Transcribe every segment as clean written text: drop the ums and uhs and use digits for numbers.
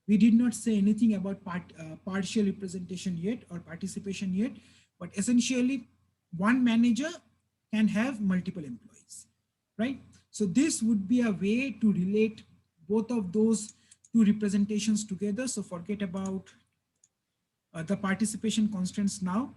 We did not say anything about partial representation yet or participation yet, but essentially one manager can have multiple employees, right? So this would be a way to relate both of those two representations together. So forget about the participation constants now.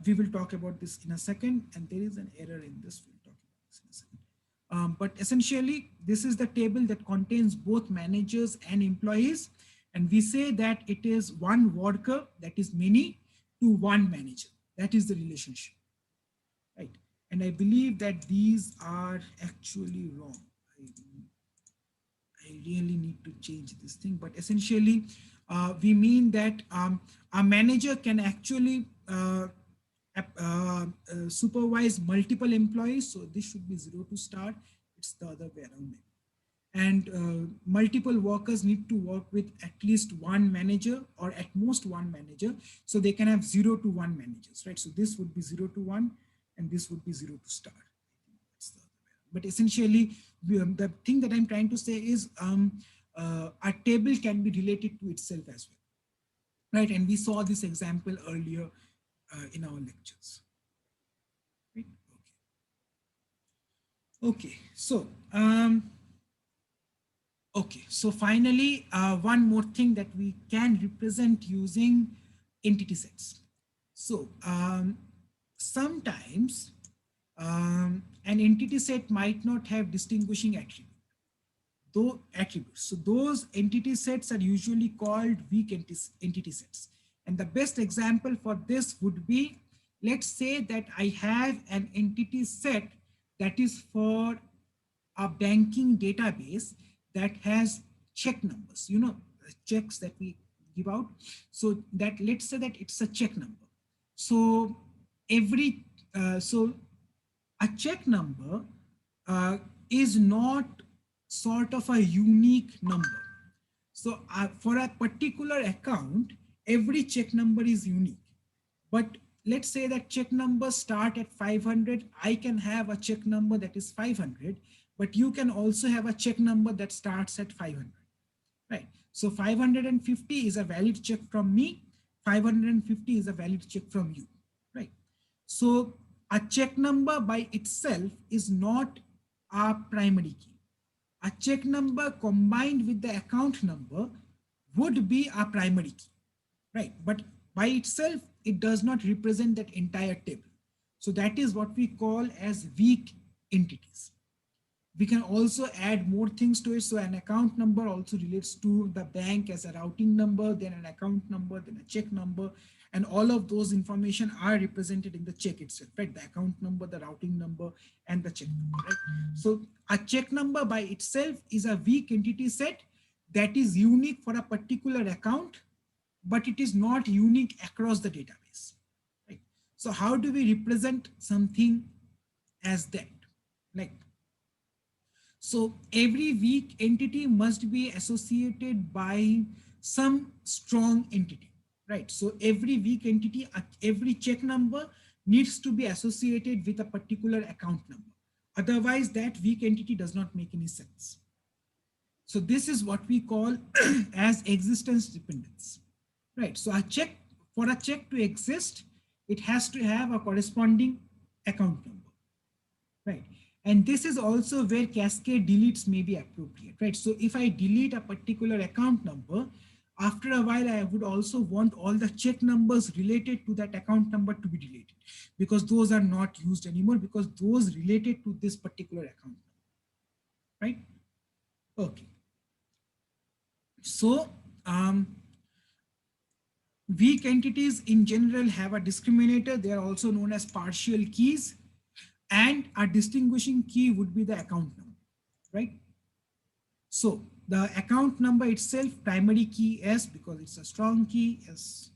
We will talk about this in a second, and there is an error in this. We'll talk about this in a second. But essentially, this is the table that contains both managers and employees. And we say that it is one worker, that is many, to one manager. That is the relationship, right? And I believe that these are actually wrong. I really need to change this thing, but essentially we mean that a manager can actually supervise multiple employees. So this should be 0 to start. It's the other way around. And multiple workers need to work with at least one manager or at most one manager. So they can have 0 to 1 managers, right? So this would be 0 to 1 and this would be 0 to start. But essentially, the thing that I'm trying to say is a table can be related to itself as well, right? And we saw this example earlier in our lectures, right? Okay. Okay, so finally, one more thing that we can represent using entity sets. So sometimes an entity set might not have distinguishing attributes. So those entity sets are usually called weak entity sets. And the best example for this would be, let's say that I have an entity set that is for a banking database that has check numbers, checks that we give out. So that, let's say that it's a check number. So so a check number is not sort of a unique number. So for a particular account, every check number is unique. But let's say that check numbers start at 500. I can have a check number that is 500, but you can also have a check number that starts at 500, right? So 550 is a valid check from me. 550 is a valid check from you, right? So a check number by itself is not a primary key. A check number combined with the account number would be a primary key, right? But by itself, it does not represent that entire table. So that is what we call as weak entities. We can also add more things to it. So an account number also relates to the bank as a routing number, then an account number, then a check number, and all of those information are represented in the check itself, right? The account number, the routing number, and the check number, right? So a check number by itself is a weak entity set that is unique for a particular account, but it is not unique across the database, right? So how do we represent something as that? Like, so every weak entity must be associated by some strong entity, right? So every weak entity, every check number needs to be associated with a particular account number. Otherwise, that weak entity does not make any sense. So this is what we call as existence dependence, right? So for a check to exist, it has to have a corresponding account number, right? And this is also where cascade deletes may be appropriate, right? So if I delete a particular account number, after a while, I would also want all the check numbers related to that account number to be deleted, because those are not used anymore, because those related to this particular account number, right? Okay. So weak entities in general have a discriminator. They are also known as partial keys. And a distinguishing key would be the account number, right? So the account number itself, primary key S, because it's a strong key, S,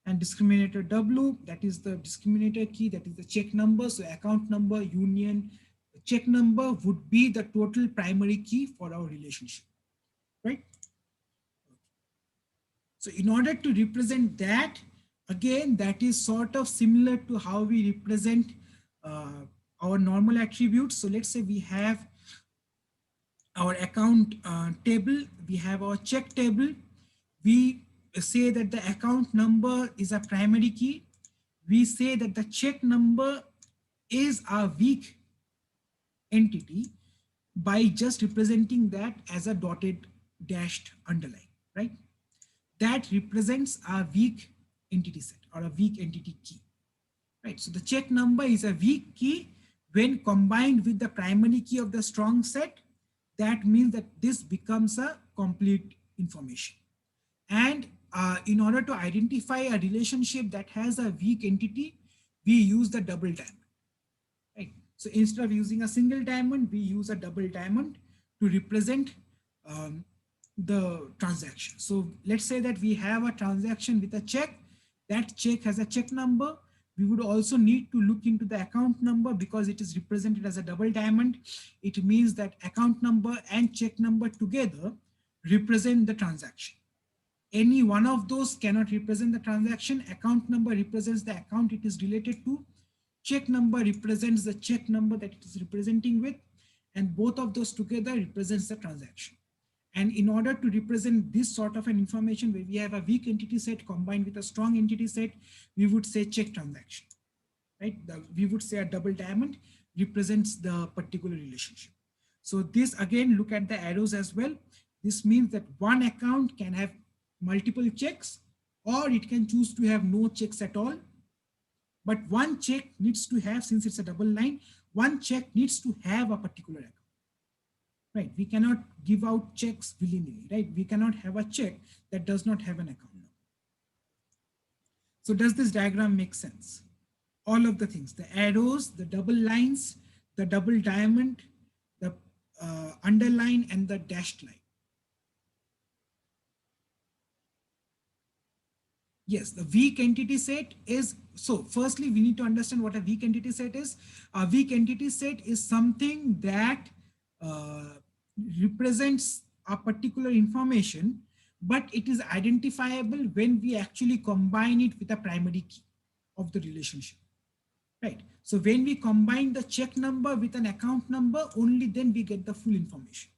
and discriminator W, that is the discriminator key, that is the check number. So account number union check number would be the total primary key for our relationship, right? So in order to represent that, again, that is sort of similar to how we represent our normal attributes. So let's say we have our account table, we have our check table, We say that the account number is a primary key. We say that the check number is a weak entity by just representing that as a dotted dashed underline, right? That represents a weak entity set or a weak entity key, right? So the check number is a weak key when combined with the primary key of the strong set. That means that this becomes a complete information. And in order to identify a relationship that has a weak entity, we use the double diamond, right? So instead of using a single diamond, we use a double diamond to represent um, the transaction. So let's say that we have a transaction with a check. That check has a check number. We would also need to look into the account number because it is represented as a double diamond. It means that account number and check number together represent the transaction. Any one of those cannot represent the transaction. Account number represents the account it is related to. Check number represents the check number that it is representing with, and both of those together represents the transaction. And in order to represent this sort of an information where we have a weak entity set combined with a strong entity set, we would say check transaction, right? We would say a double diamond represents the particular relationship. So this again, look at the arrows as well. This means that one account can have multiple checks, or it can choose to have no checks at all. But one check needs to have, since it's a double line, one check needs to have a particular account, right? We cannot give out checks willy-nilly, right? We cannot have a check that does not have an account number. So does this diagram make sense? All of the things, the arrows, the double lines, the double diamond, the underline, and the dashed line. Yes, the weak entity set is, so firstly, we need to understand what a weak entity set is. A weak entity set is something that represents a particular information, but it is identifiable when we actually combine it with a primary key of the relationship, right? So when we combine the check number with an account number, only then we get the full information.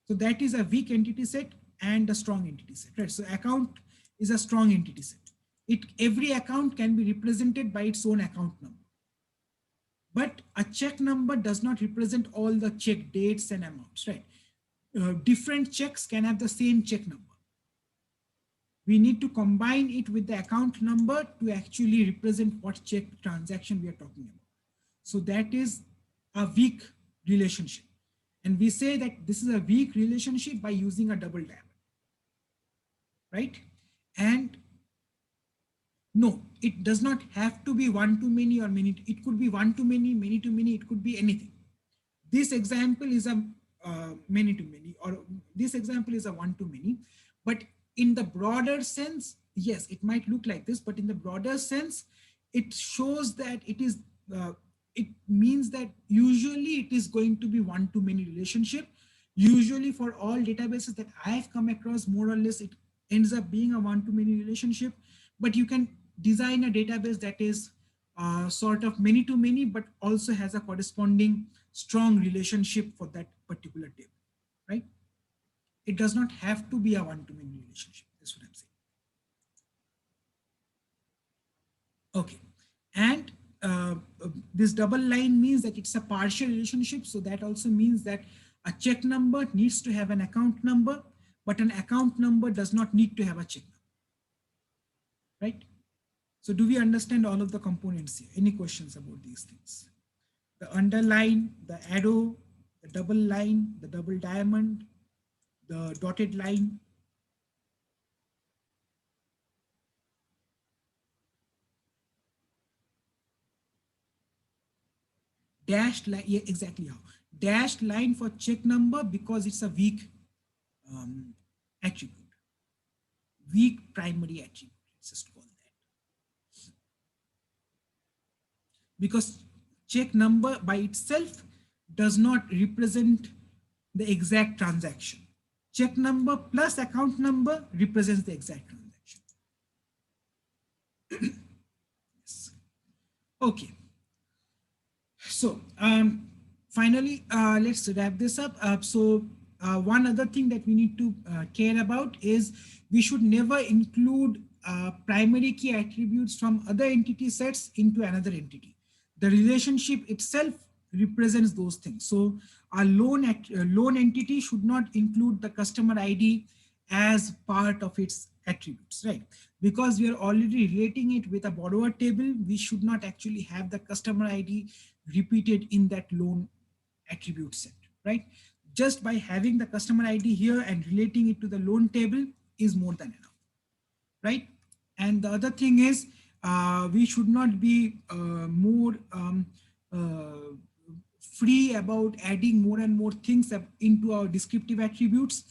So that is a weak entity set and a strong entity set, right? So account is a strong entity set. Every account can be represented by its own account number. But a check number does not represent all the check dates and amounts, right? Different checks can have the same check number. We need to combine it with the account number to actually represent what check transaction we are talking about. So that is a weak relationship. And we say that this is a weak relationship by using a double diamond, right? And no, it does not have to be one to many or many. It could be one to many to many. It could be anything. This example is a many to many, or this example is a one to many. But in the broader sense, yes, it might look like this, but in the broader sense, it shows that it is, it means that usually it is going to be one to many relationship. Usually for all databases that I have come across, more or less, it ends up being a one to many relationship. But you can design a database that is sort of many to many, but also has a corresponding strong relationship for that particular table, right? It does not have to be a one to many relationship. That's what I'm saying. Okay, and this double line means that it's a partial relationship. So that also means that a check number needs to have an account number, but an account number does not need to have a check number, right? So do we understand all of the components here? Any questions about these things? The underline, the arrow, the double line, the double diamond, the dotted line. Dashed line, yeah, exactly how. Dashed line for check number because it's a weak attribute. Weak primary attribute, let's just call that. Because check number by itself does not represent the exact transaction. Check number plus account number represents the exact transaction. Yes. Okay. So finally, let's wrap this up. So one other thing that we need to care about is we should never include primary key attributes from other entity sets into another entity. The relationship itself represents those things. So a loan entity should not include the customer ID as part of its attributes, right? Because we are already relating it with a borrower table, we should not actually have the customer ID repeated in that loan attribute set, right? Just by having the customer ID here and relating it to the loan table is more than enough, right? And the other thing is we should not be more uh, free about adding more and more things into our descriptive attributes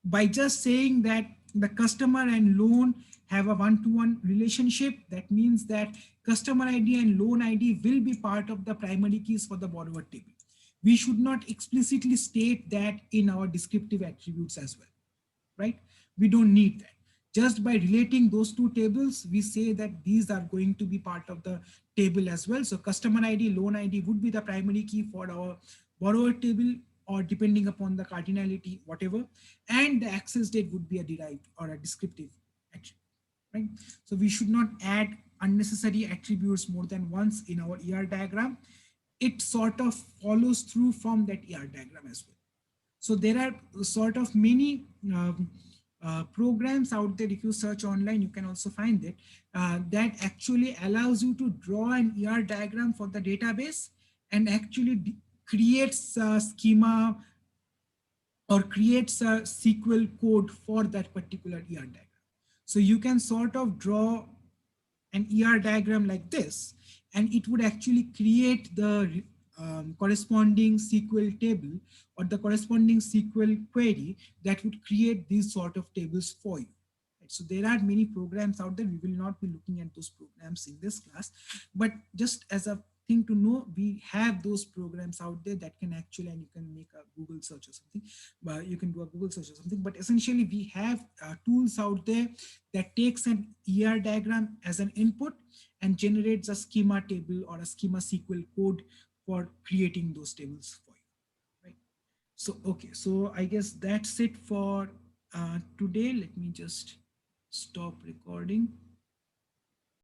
by just saying that the customer and loan have a one-to-one relationship. That means that customer ID and loan ID will be part of the primary keys for the borrower table. We should not explicitly state that in our descriptive attributes as well, right? We don't need that. Just by relating those two tables, we say that these are going to be part of the table as well. So customer ID, loan ID would be the primary key for our borrower table, or depending upon the cardinality, whatever. And the access date would be a derived or a descriptive attribute, right? So we should not add unnecessary attributes more than once in our ER diagram. It sort of follows through from that ER diagram as well. So there are sort of many programs out there. If you search online, you can also find it, that actually allows you to draw an ER diagram for the database and actually creates a schema or creates a SQL code for that particular ER diagram. So you can sort of draw an ER diagram like this, and it would actually create the corresponding SQL table or the corresponding SQL query that would create these sort of tables for you. Right? So there are many programs out there. We will not be looking at those programs in this class, but just as a thing to know, we have those programs out there that can actually, and you can make a Google search or something, but you can do a Google search or something, but essentially we have tools out there that takes an ER diagram as an input and generates a schema table or a schema SQL code for creating those tables for you, right? So, okay, so I guess that's it for today. Let me just stop recording.